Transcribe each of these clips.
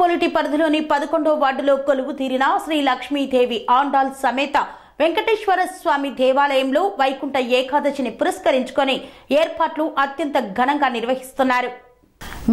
Municipality పరిధిలోని 11వ వార్డులో కొలువు తీరిన శ్రీ లక్ష్మీదేవి ఆండాల్ సమేత వెంకటేశ్వర స్వామి దేవాలయంలో వైకుంఠ ఏకాదశిని పురస్కరించుకొని ఏర్పాట్లు అత్యంత ఘనంగా నిర్వహిస్తున్నారు.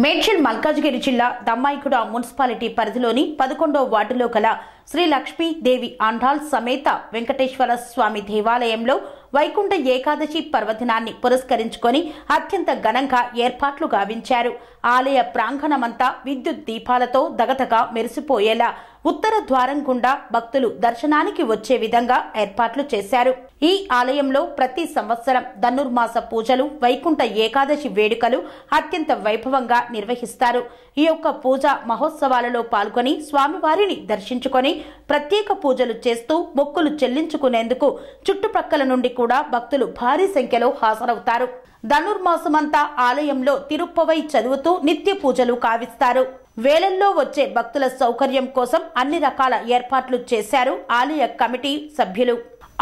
మేడ్చల్ మల్కాజ్గిరి జిల్లా దమ్మాయిగూడ మున్సిపాలిటీ పరిధిలోని 11వ వార్డులో గల శ్రీ లక్ష్మీదేవి ఆండాల్ సమేత వెంకటేశ్వర స్వామి దేవాలయంలో వైకుంఠ ఏకాదశి పర్వదినాన్ని పురస్కరించుకొని అత్యంత ఘనంగా ఏర్పాట్లు గావించారు. ఆలయ ప్రాంగణమంతా విద్యుత్ దీపాలతో దగదగా మెరిసిపోయేలా ఉత్తర ద్వారం గుండా భక్తులు దర్శనానికి వచ్చే విధంగా ఏర్పాట్లు చేశారు. ఈ ఆలయంలో ప్రతి సంవత్సరం ధనుర్మాస పూజలు, వైకుంఠ ఏకాదశి వేడుకలు అత్యంత వైభవంగా నిర్వహిస్తారు. ఈ యొక్క పూజ మహోత్సవాలలో పాల్గొని స్వామివారిని దర్శించుకొని ప్రత్యేక పూజలు చేస్తూ మొక్కులు చెల్లించుకునేందుకు చుట్టుప్రక్కల నుండి కూడా భక్తులు భారీ సంఖ్యలో హాజరవుతారు. ధనుర్మాసమంతా ఆలయంలో తిరుప్పవై చదువుతూ నిత్య పూజలు కావిస్తారు. వేలల్లో వచ్చే భక్తుల సౌకర్యం కోసం అన్ని రకాల ఏర్పాట్లు చేశారు ఆలయ కమిటీ సభ్యులు.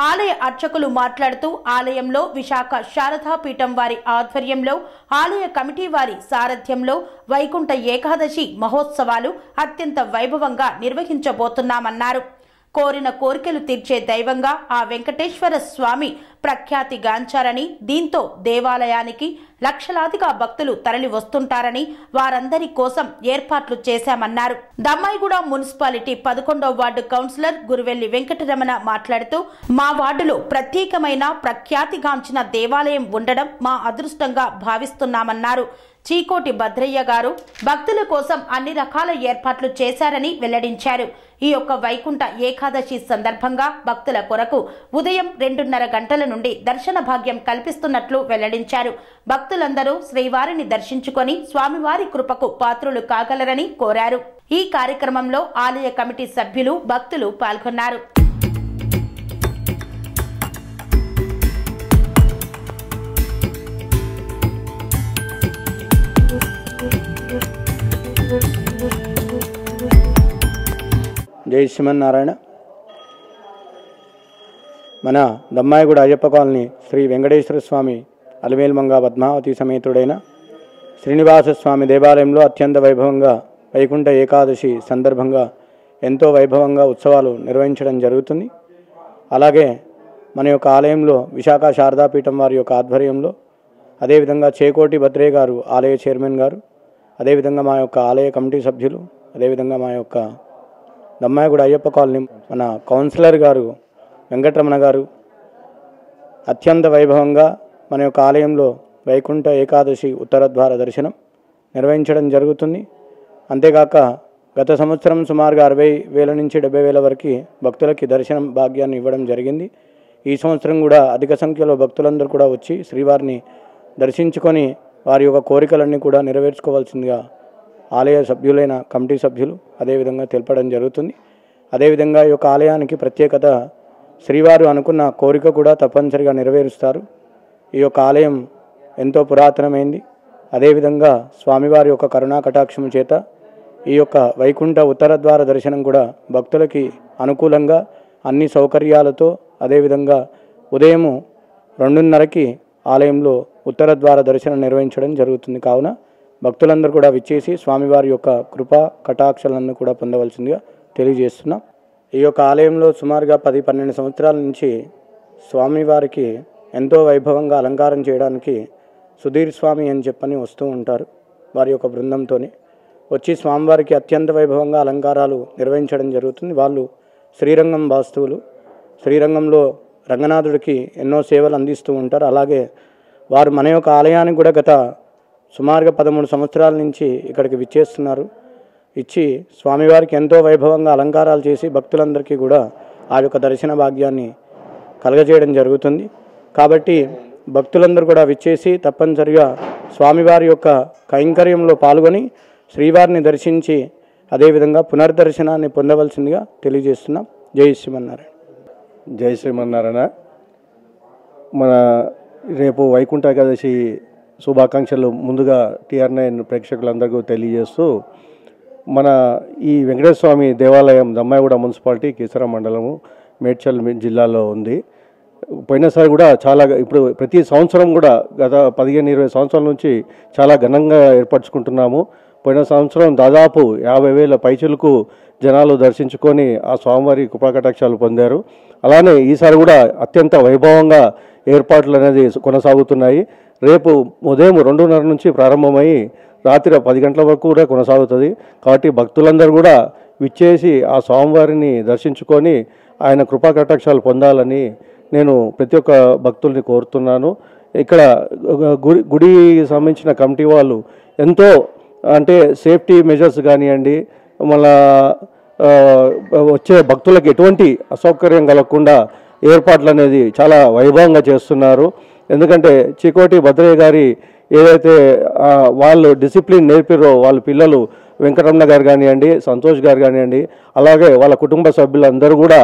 ఆలయ అర్చకులు మాట్లాడుతూ ఆలయంలో విశాఖ శారదాపీఠం వారి ఆధ్వర్యంలో, ఆలయ కమిటీ వారి సారథ్యంలో వైకుంఠ ఏకాదశి మహోత్సవాలు అత్యంత వైభవంగా నిర్వహించబోతున్నామన్నారు. కోరిన కోరికలు తీర్చే దైవంగా ఆ వెంకటేశ్వర స్వామి ప్రఖ్యాతిగాంచారని, దీంతో దేవాలయానికి లక్షలాదిగా భక్తులు తరలి వస్తుంటారని, వారందరి కోసం ఏర్పాట్లు చేశామన్నారు. దమ్మాయిగూడ మున్సిపాలిటీ 11వ వార్డు కౌన్సిలర్ గురువెల్లి వెంకటరమణ మాట్లాడుతూ, మా వార్డులో ప్రత్యేకమైన ప్రఖ్యాతిగాంచిన దేవాలయం ఉండడం మా అదృష్టంగా భావిస్తున్నామన్నారు. చీకోటి భద్రయ్య గారు భక్తుల కోసం అన్ని రకాల ఏర్పాట్లు చేశారని వెల్లడించారు. ఈ యొక్క వైకుంఠ ఏకాదశి సందర్భంగా భక్తుల కొరకు ఉదయం 2:30 గంటల నుండి దర్శన భాగ్యం కల్పిస్తున్నట్లు వెల్లడించారు. భక్తులందరూ శ్రీవారిని దర్శించుకొని స్వామివారి కృపకు పాత్రులు కాగలరని కోరారు. ఈ కార్యక్రమంలో ఆలయ కమిటీ సభ్యులు, భక్తులు పాల్గొన్నారు. జై శ్రీమన్నారాయణ. మన దమ్మాయిగూడ అయ్యప్ప కాలనీ శ్రీ వెంకటేశ్వర స్వామి అలమేల్మంగ పద్మావతి సమేతుడైన శ్రీనివాస స్వామి దేవాలయంలో అత్యంత వైభవంగా వైకుంఠ ఏకాదశి సందర్భంగా ఎంతో వైభవంగా ఉత్సవాలు నిర్వహించడం జరుగుతుంది. అలాగే మన యొక్క ఆలయంలో విశాఖ శారదాపీఠం వారి యొక్క ఆధ్వర్యంలో, అదేవిధంగా చేకోటి భద్రయ్య గారు ఆలయ చైర్మన్ గారు, అదేవిధంగా మా యొక్క ఆలయ కమిటీ సభ్యులు, అదేవిధంగా మా యొక్క దమ్మాయిగూడ అయ్యప్ప కాలనీ మన కౌన్సిలర్ గారు వెంకటరమణ గారు అత్యంత వైభవంగా మన యొక్క ఆలయంలో వైకుంఠ ఏకాదశి ఉత్తర ద్వార దర్శనం నిర్వహించడం జరుగుతుంది. అంతేకాక గత సంవత్సరం సుమారుగా 60,000 నుంచి 70,000 వరకు భక్తులకి దర్శనం భాగ్యాన్ని ఇవ్వడం జరిగింది. ఈ సంవత్సరం కూడా అధిక సంఖ్యలో భక్తులందరూ కూడా వచ్చి శ్రీవారిని దర్శించుకొని వారి యొక్క కోరికలన్నీ కూడా నెరవేర్చుకోవాల్సిందిగా ఆలయ సభ్యులైన కమిటీ సభ్యులు అదేవిధంగా తెలపడం జరుగుతుంది. అదేవిధంగా ఈ యొక్క ఆలయానికి ప్రత్యేకత, శ్రీవారు అనుకున్న కోరిక కూడా తప్పనిసరిగా నెరవేరుస్తారు. ఈ యొక్క ఆలయం ఎంతో పురాతనమైంది. అదేవిధంగా స్వామివారి యొక్క కరుణా కటాక్షము చేత ఈ యొక్క వైకుంఠ ఉత్తర ద్వార దర్శనం కూడా భక్తులకి అనుకూలంగా అన్ని సౌకర్యాలతో, అదేవిధంగా ఉదయం 2:30కి ఆలయంలో ఉత్తర ద్వార దర్శనం నిర్వహించడం జరుగుతుంది. కావున భక్తులందరూ కూడా విచ్చేసి స్వామివారి యొక్క కృపా కటాక్షలను కూడా పొందవలసిందిగా తెలియజేస్తున్నాం. ఈ యొక్క ఆలయంలో సుమారుగా 10-12 సంవత్సరాల నుంచి స్వామివారికి ఎంతో వైభవంగా అలంకారం చేయడానికి సుధీర్ స్వామి అని చెప్పని వస్తూ ఉంటారు. వారి యొక్క బృందంతో వచ్చి స్వామివారికి అత్యంత వైభవంగా అలంకారాలు నిర్వహించడం జరుగుతుంది. వాళ్ళు శ్రీరంగం వాస్తువులు, శ్రీరంగంలో రంగనాథుడికి ఎన్నో సేవలు అందిస్తూ ఉంటారు. అలాగే వారు మన యొక్క ఆలయానికి కూడా గత సుమారుగా 13 సంవత్సరాల నుంచి ఇక్కడికి విచ్చేస్తున్నారు. ఇచ్చి స్వామివారికి ఎంతో వైభవంగా అలంకారాలు చేసి భక్తులందరికీ కూడా ఆ యొక్క దర్శన భాగ్యాన్ని కలగజేయడం జరుగుతుంది. కాబట్టి భక్తులందరూ కూడా విచ్చేసి తప్పనిసరిగా స్వామివారి యొక్క కైంకర్యంలో పాల్గొని శ్రీవారిని దర్శించి అదేవిధంగా పునర్దర్శనాన్ని పొందవలసిందిగా తెలియజేస్తున్నాం. జై శ్రీమన్నారాయణ. జై శ్రీమన్నారాయణ. మన రేపు వైకుంఠ ఏకాదశి శుభాకాంక్షలు ముందుగా TR9 ప్రేక్షకులందరికీ తెలియజేస్తూ, మన ఈ వెంకటేశ్వర స్వామి దేవాలయం దమ్మాయిగూడ మున్సిపాలిటీ కీసర మండలము మేడ్చల్ జిల్లాలో ఉంది. పోయినసారి కూడా చాలా, ఇప్పుడు ప్రతి సంవత్సరం కూడా గత 15-20 సంవత్సరాల నుంచి చాలా ఘనంగా ఏర్పరచుకుంటున్నాము. పోయిన సంవత్సరం దాదాపు 50,000 పైచులకు జనాలు దర్శించుకొని ఆ స్వామివారి కృపాకటాక్షాలు పొందారు. అలానే ఈసారి కూడా అత్యంత వైభవంగా ఏర్పాట్లు అనేది కొనసాగుతున్నాయి. రేపు ఉదయం 2:30 నుంచి ప్రారంభమై రాత్రి 10 గంటల వరకు కూడా కొనసాగుతుంది. కాబట్టి భక్తులందరూ కూడా విచ్చేసి ఆ స్వామివారిని దర్శించుకొని ఆయన కృపాకటాక్షాలు పొందాలని నేను ప్రతి ఒక్క భక్తుల్ని కోరుతున్నాను. ఇక్కడ గుడి సంబంధించిన కమిటీ వాళ్ళు ఎంతో అంటే సేఫ్టీ మెజర్స్ కానివ్వండి, మళ్ళా వచ్చే భక్తులకు ఎటువంటి అసౌకర్యం కలగకుండా ఏర్పాట్లు అనేది చాలా వైభవంగా చేస్తున్నారు. ఎందుకంటే చీకోటి భద్రయ్య గారి ఏదైతే వాళ్ళు డిసిప్లిన్ నేర్పిరో వాళ్ళ పిల్లలు వెంకటరమణ గారు కానివ్వండి, సంతోష్ గారు కానివ్వండి, అలాగే వాళ్ళ కుటుంబ సభ్యులందరూ కూడా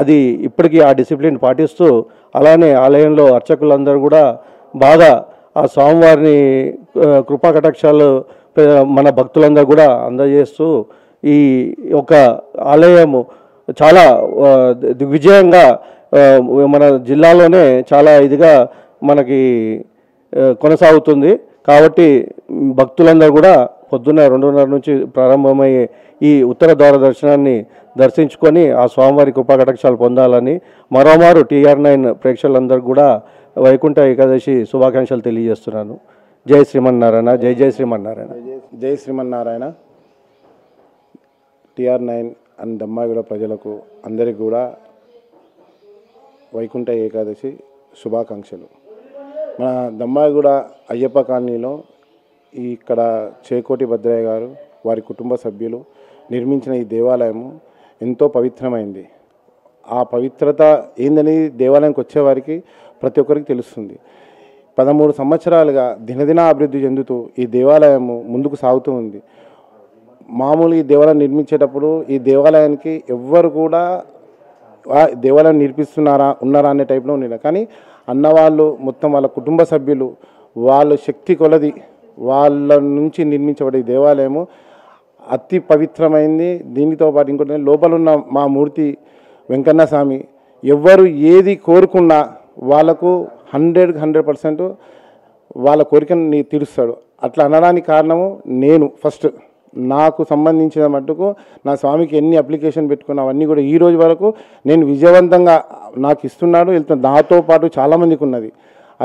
అది ఇప్పటికీ ఆ డిసిప్లిన్ పాటిస్తూ అలానే ఆలయంలో అర్చకులందరూ కూడా బాగా ఆ స్వామివారిని కృపాకటాక్షాలు మన భక్తులందరూ కూడా అందజేస్తూ ఈ యొక్క ఆలయము చాలా దిగ్విజయంగా మన జిల్లాలోనే చాలా ఇదిగా మనకి కొనసాగుతుంది. కాబట్టి భక్తులందరూ కూడా పొద్దున్న 2:30 నుంచి ప్రారంభమయ్యే ఈ ఉత్తర ద్వార దర్శనాన్ని దర్శించుకొని ఆ స్వామివారి కృపాకటాక్షాలు పొందాలని మరోమారు TR9 ప్రేక్షకులందరూ కూడా వైకుంఠ ఏకాదశి శుభాకాంక్షలు తెలియజేస్తున్నాను. జై శ్రీమన్నారాయణ. జై జై శ్రీమన్నారాయణ. జై శ్రీమన్నారాయణ. TR9 అండ్ దమ్మాయిగూడ ప్రజలకు అందరికీ కూడా వైకుంఠ ఏకాదశి శుభాకాంక్షలు. మన దమ్మాయిగూడ అయ్యప్ప కాలనీలో ఇక్కడ చేకోటి భద్రయ్య గారు వారి కుటుంబ సభ్యులు నిర్మించిన ఈ దేవాలయము ఎంతో పవిత్రమైంది. ఆ పవిత్రత ఏందని దేవాలయానికి వచ్చేవారికి ప్రతి ఒక్కరికి తెలుస్తుంది. 13 సంవత్సరాలుగా దినదిన అభివృద్ధి చెందుతూ ఈ దేవాలయము ముందుకు సాగుతూ ఉంది. మామూలు ఈ దేవాలయం నిర్మించేటప్పుడు ఈ దేవాలయానికి ఎవ్వరు కూడా దేవాలయం ఉన్నారా అనే టైప్లో ఉండేది. కానీ అన్నవాళ్ళు మొత్తం వాళ్ళ కుటుంబ సభ్యులు వాళ్ళ శక్తి కొలది వాళ్ళ నుంచి నిర్మించబడే దేవాలయము అతి పవిత్రమైంది. దీనితో పాటు ఇంకోటి లోపల ఉన్న మా మూర్తి వెంకన్న స్వామి ఎవ్వరు ఏది కోరుకున్నా వాళ్ళకు 100% వాళ్ళ కోరికను తీరుస్తాడు. అట్లా అనడానికి కారణము నేను ఫస్ట్ నాకు సంబంధించిన మట్టుకు నా స్వామికి ఎన్ని అప్లికేషన్ పెట్టుకున్నా అవన్నీ కూడా ఈ రోజు వరకు నేను విజయవంతంగా నాకు ఇస్తున్నాడు వెళ్తున్నా. నాతో పాటు చాలామందికి ఉన్నది.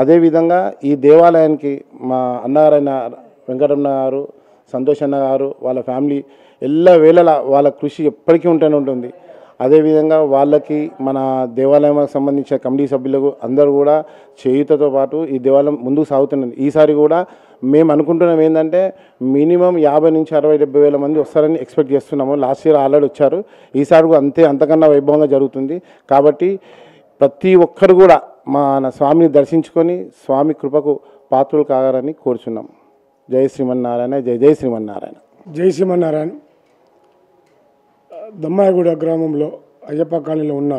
అదేవిధంగా ఈ దేవాలయానికి మా అన్నగారైన వెంకటరమణ గారు, సంతోష్ అన్న గారు, వాళ్ళ ఫ్యామిలీ ఎల్లవేళలా వాళ్ళ కృషి ఎప్పటికీ ఉంటూనే ఉంటుంది. అదేవిధంగా వాళ్ళకి మన దేవాలయానికి సంబంధించిన కమిటీ సభ్యులకు అందరూ కూడా చేయుతతో పాటు ఈ దేవాలయం ముందుకు సాగుతున్నది. ఈసారి కూడా మేము అనుకుంటున్నాం ఏంటంటే మినిమం 50 నుంచి 60-70 వేల మంది వస్తారని ఎక్స్పెక్ట్ చేస్తున్నాము. లాస్ట్ ఇయర్ ఆల్రెడీ వచ్చారు. ఈసారి కూడా అంతకన్నా వైభవంగా జరుగుతుంది. కాబట్టి ప్రతి ఒక్కరు కూడా మన స్వామిని దర్శించుకొని స్వామి కృపకు పాత్రలు కాగారని కోరుచున్నాం. జై శ్రీమన్నారాయణ. జై జై శ్రీమన్నారాయణ. జై శ్రీమన్నారాయణ. దమ్మాయిగూడ గ్రామంలో అయ్యప్ప కాలనీలో ఉన్న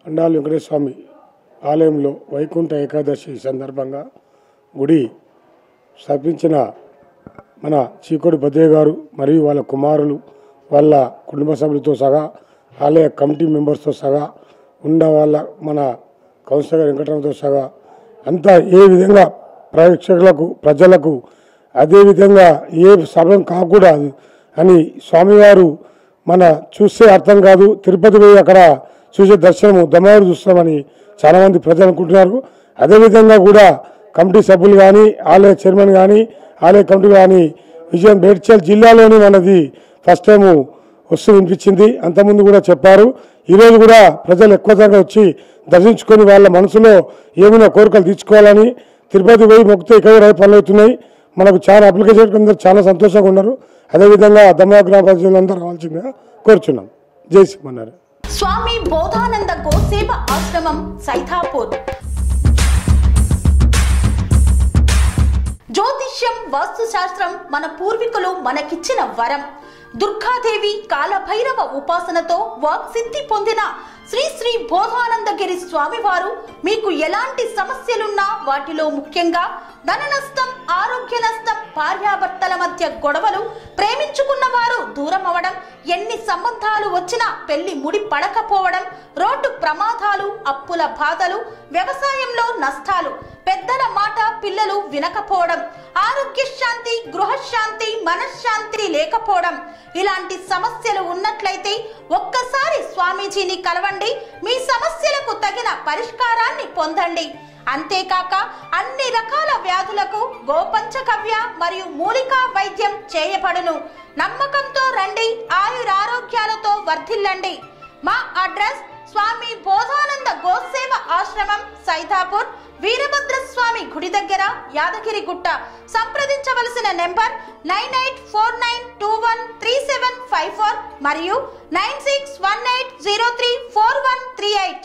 అండాల వెంకటేశ్వర స్వామి ఆలయంలో వైకుంఠ ఏకాదశి సందర్భంగా గుడి స్థాపించిన మన చీకోటి భద్రయ్య గారు మరియు వాళ్ళ కుమారులు వాళ్ళ కుటుంబ సభ్యులతో సహా ఆలయ కమిటీ మెంబర్స్తో సహా ఉన్న వాళ్ళ మన కౌన్సిలర్ వెంకటరామతో సహా అంతా ఏ విధంగా ప్రేక్షకులకు ప్రజలకు అదేవిధంగా ఏ సభం కాకూడదు అని స్వామివారు మన చూస్తే అర్థం కాదు, తిరుపతి పోయి అక్కడ చూసే దర్శనము దమ్మాయిగూడ చూస్తామని చాలామంది ప్రజలు అనుకుంటున్నారు. అదేవిధంగా కూడా కమిటీ సభ్యులు కానీ ఆలయ చైర్మన్ కానీ ఆలయ కమిటీ కానీ విజయం మేడ్చల్ జిల్లాలోని మనది ఫస్ట్ టైం వస్తూ వినిపించింది. అంతకుముందు కూడా చెప్పారు. ఈరోజు కూడా ప్రజలు ఎక్కువగా వచ్చి దర్శించుకొని వాళ్ళ మనసులో ఏమైనా కోరికలు తీర్చుకోవాలని తిరుపతి పోయి మొక్కితే ఇక్కడ పనులు అవుతున్నాయి. మనకు చాలా అప్లికేషన్ అందరూ చాలా సంతోషంగా ఉన్నారు. అదేవిధంగా దమ్మాయిగూడ గ్రామ ప్రజలందరూ రావాల్సిందిగా కోరుచున్నాం. జై శ్రీమన్నారాయణ. స్వామి బోధానంద గోసేవ ఆశ్రమం సైథాపూర్. జ్యోతిష్యం, వాస్తుశాస్త్రం మన పూర్వీకులు మనకిచ్చిన వరం. దుర్గాదేవి, కాలభైరవ ఉపాసనతో వాక్సిద్ధి పొందిన శ్రీ శ్రీ బోధానందగిరి స్వామివారు మీకు ఎలాంటి సమస్యలున్నా వాటిలో ముఖ్యంగా ధన నష్టం, ఆరోగ్య నష్టం, భార్యాభర్తల మధ్య గొడవలు, ప్రేమించుకున్న వారు దూరం అవడం, ఎన్ని సంబంధాలు వచ్చినా పెళ్లి ముడి పడకపోవడం, రోడ్డు ప్రమాదాలు, అప్పుల బాధలు, వ్యవసాయంలో నష్టాలు, పెద్దల మాట పిల్లలు వినకపోవడం, ఆరోగ్య శాంతి, గృహశాంతి, మనశ్శాంతి లేకపోవడం, ఇలాంటి సమస్యలు ఉన్నట్లయితే ఒక్కసారి స్వామీజీని కలవండి. మీ సమస్యలకు తగిన పరిష్కారాన్ని పొందండి. అంతేకాక అన్ని రకాల వ్యాధులకు గోపంచకవ్య మరియు మూలికా వైద్యం చేయబడును. నమ్మకంతో రండి, ఆయురారోగ్యాలతో వర్ధిల్లండి. మా అడ్రస్ స్వామి బోధానంద గోసేవ ఆశ్రమం, సైదాపూర్, వీరభద్రస్వామి గుడి దగ్గర, యాదగిరిగుట్ట. సంప్రదించవలసిన నెంబర్ 9849213754 మరియు 9618034138.